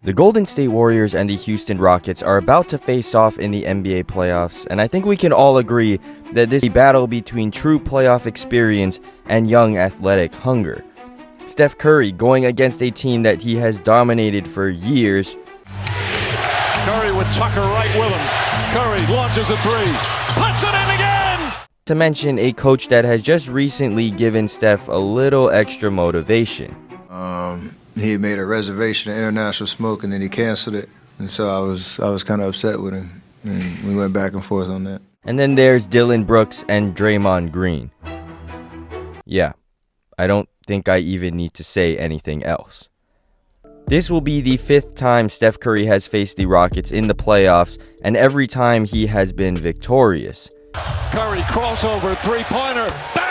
The Golden State Warriors and the Houston Rockets are about to face off in the NBA playoffs, and I think we can all agree that this is a battle between true playoff experience and young athletic hunger. Steph Curry going against a team that he has dominated for years. Curry with Tucker right with him. Curry launches a three, puts it in again! To mention a coach that has just recently given Steph a little extra motivation. He had made a reservation at International Smoke and then he canceled it. And so I was kind of upset with him. And we went back and forth on that. And then there's Dillon Brooks and Draymond Green. Yeah, I don't think I even need to say anything else. This will be the 5th time Steph Curry has faced the Rockets in the playoffs, and every time he has been victorious. Curry crossover, three-pointer, bang!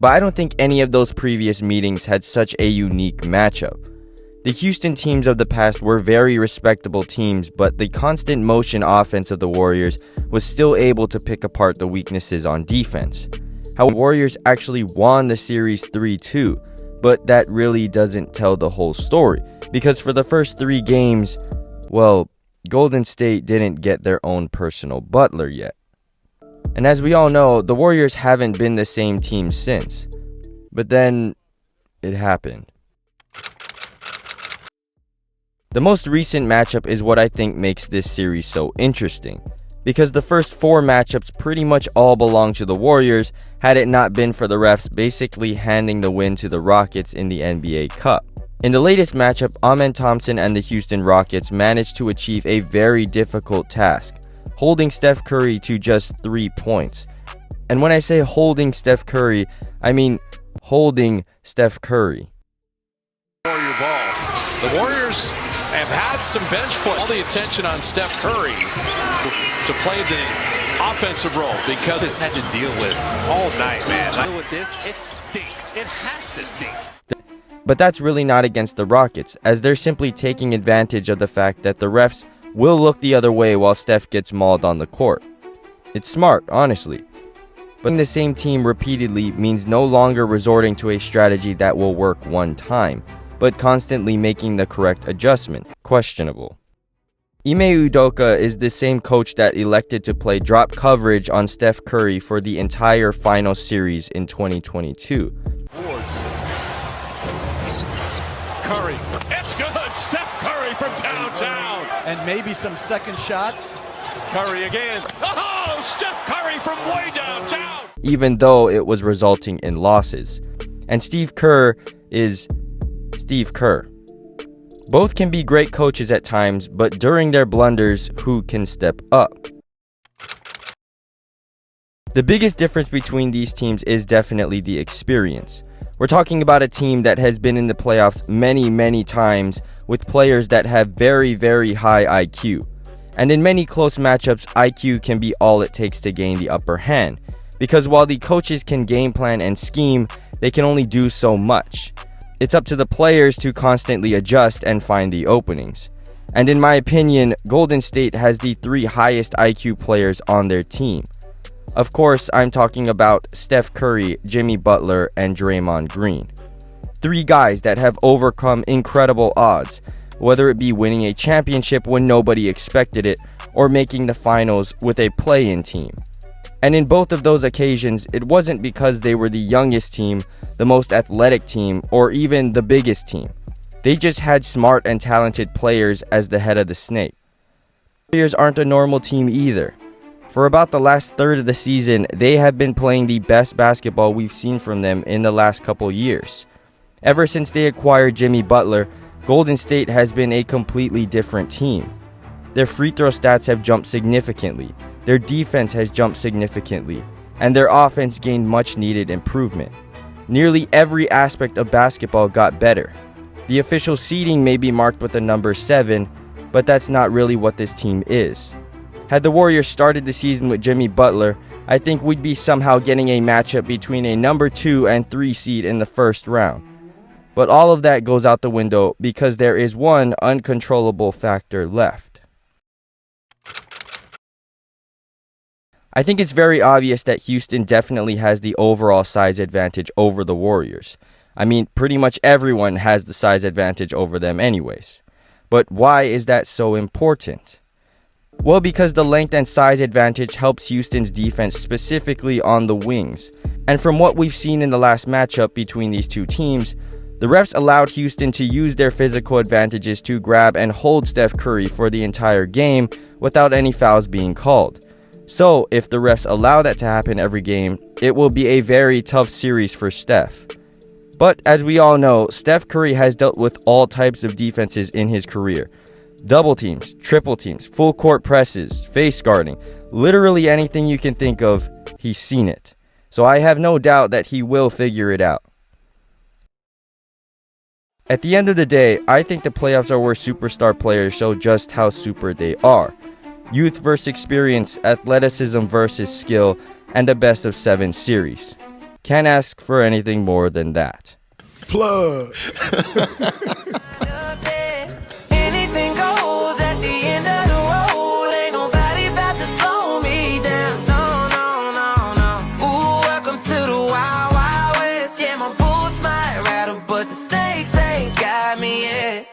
But I don't think any of those previous meetings had such a unique matchup. The Houston teams of the past were very respectable teams, but the constant motion offense of the Warriors was still able to pick apart the weaknesses on defense. How the Warriors actually won the series 3-2, but that really doesn't tell the whole story, because for the first 3 games, well, Golden State didn't get their own personal Butler yet. And as we all know, the Warriors haven't been the same team since. But then, it happened. The most recent matchup is what I think makes this series so interesting, because the first 4 matchups pretty much all belong to the Warriors had it not been for the refs basically handing the win to the Rockets in the NBA Cup. In the latest matchup, Amen Thompson and the Houston Rockets managed to achieve a very difficult task, holding Steph Curry to just 3 points. And when I say holding Steph Curry, I mean holding Steph Curry. Warrior ball. The Warriors have had some bench play. All the attention on Steph Curry to play the offensive role because this had to deal with all night, man. Deal with this, it stinks. It has to stink. But that's really not against the Rockets, as they're simply taking advantage of the fact that the refs will look the other way while Steph gets mauled on the court. It's smart, honestly. But the same team repeatedly means no longer resorting to a strategy that will work one time, but constantly making the correct adjustment. Questionable. Ime Udoka is the same coach that elected to play drop coverage on Steph Curry for the entire final series in 2022. Curry, it's good! Steph Curry from downtown! And maybe some second shots. Curry again. Oh, Steph Curry from way downtown! Even though it was resulting in losses. And Steve Kerr is Steve Kerr. Both can be great coaches at times, but during their blunders, who can step up? The biggest difference between these teams is definitely the experience. We're talking about a team that has been in the playoffs many times with players that have very high IQ. And in many close matchups, IQ can be all it takes to gain the upper hand. Because while the coaches can game plan and scheme, they can only do so much. It's up to the players to constantly adjust and find the openings. And in my opinion, Golden State has the 3 highest IQ players on their team. Of course, I'm talking about Steph Curry, Jimmy Butler, and Draymond Green. 3 guys that have overcome incredible odds, whether it be winning a championship when nobody expected it, or making the finals with a play-in team. And in both of those occasions, it wasn't because they were the youngest team, the most athletic team, or even the biggest team. They just had smart and talented players as the head of the snake. Warriors aren't a normal team either. For about the last third of the season, they have been playing the best basketball we've seen from them in the last couple years. Ever since they acquired Jimmy Butler, Golden State has been a completely different team. Their free throw stats have jumped significantly, their defense has jumped significantly, and their offense gained much needed improvement. Nearly every aspect of basketball got better. The official seeding may be marked with the number 7, but that's not really what this team is. Had the Warriors started the season with Jimmy Butler, I think we'd be somehow getting a matchup between a number 2 and 3 seed in the first round. But all of that goes out the window because there is one uncontrollable factor left. I think it's very obvious that Houston definitely has the overall size advantage over the Warriors. I mean, pretty much everyone has the size advantage over them anyways. But why is that so important? Well, because the length and size advantage helps Houston's defense specifically on the wings. And from what we've seen in the last matchup between these two teams, the refs allowed Houston to use their physical advantages to grab and hold Steph Curry for the entire game without any fouls being called. So, if the refs allow that to happen every game, it will be a very tough series for Steph. But as we all know, Steph Curry has dealt with all types of defenses in his career. Double teams, triple teams, full court presses, face guarding, literally anything you can think of, he's seen it. So I have no doubt that he will figure it out. At the end of the day, I think the playoffs are where superstar players show just how super they are. Youth versus experience, athleticism versus skill, and a best of 7 series. Can't ask for anything more than that. Plug.